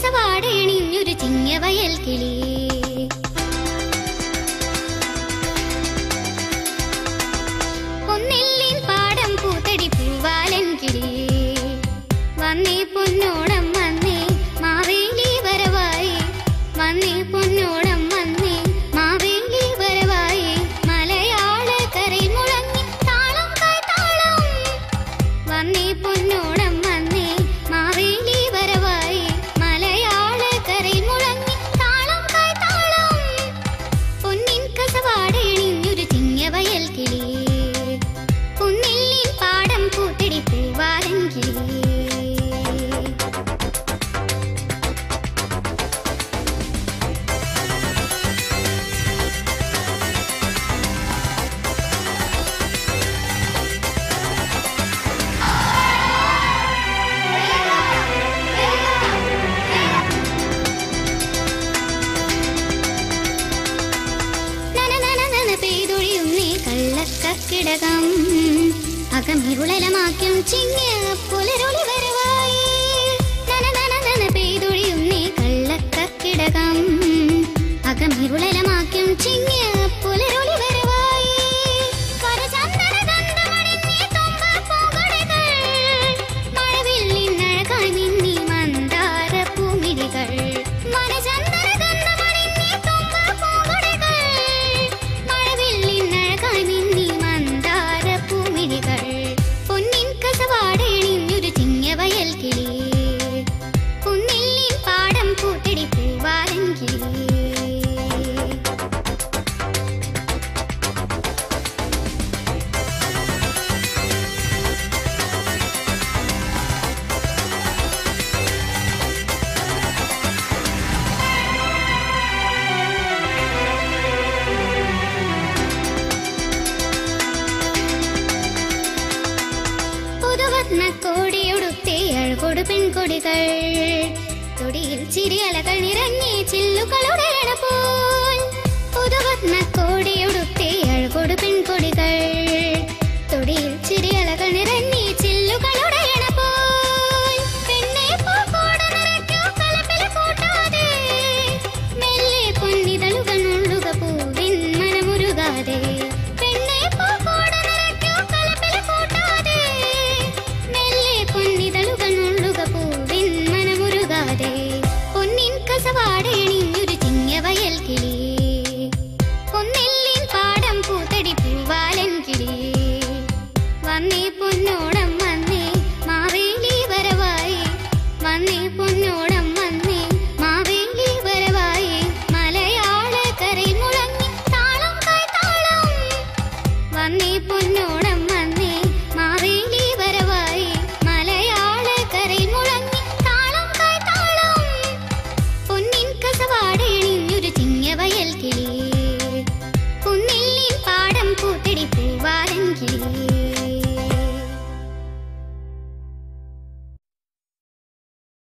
കസവാടേണിഞ്ഞൊരു ചിങ്ങവയൽ കിളി പൊന്നെല്ലിൻ പാടം പൂത്തടി പൂവാലൻ കിളി വന്നേ പൊന്നോണം വന്നേ മാവേലി വരവായി വന്നേ പൊന്നോണം വന്നേ മാവേലി വരവായി മലയാള കരയിൽ മുഴങ്ങി താളം കൈത്താളം വന്നേ പൊന്നോണം വന്നേ മാവേലി വരവായി മലയാള കരയിൽ മുഴങ്ങി താളം കൈത്താളം പൊന്നിൻ കസവാടേണിഞ്ഞൊരു ചിങ്ങവയൽ കിളി പൊന്നെല്ലിൻ പാടം പൂത്തടി പൂവാലൻ കിളി കക്കിടകം അകമിരുളലമാക്കും ചിങ്ങിയ പുലരൊളി വരവായി നന പെയ്തൊഴിയുന്നേ കള്ളക്കക്കിടകം അകമിരുളലമാക്കും ചിങ്ങിയ പുലരൊളി വരവായി കരചന്ദന ഗന്ധമണിഞ്ഞ തുമ്പപ്പൂങ്കടകൾ മഴവില്ലിനഴകായി മിന്നി മന്ദാര പൂമിഴികൾ മനചന്ദന ഗന്ധമണിഞ്ഞ തുമ്പപ്പൂങ്കടകൾ മഴവില്ലിനഴകായി മിന്നി മന്ദാര പൂമിഴികൾ പൊന്നിൻ കസവാടേണിഞ്ഞൊരു ചിങ്ങവയൽ കിളി പൊന്നെല്ലിൻ പാടം പൂത്തടി പൂവാലൻ കിളി കോടിയൊടുത്തേ അഴകൊടു പെൺകൊടികൾ തൊടിയിൽ ചിരിയലകൾ നിറഞ്ഞേ ചില്ലുകളുടെ പോൽ പുതുവത്ന കോടിയൊടുത്തേ അഴകൊടു പെൺകൊടികൾ തൊടിയിൽ ചിരിയലകൾ നിറഞ്ഞേ ചില്ലു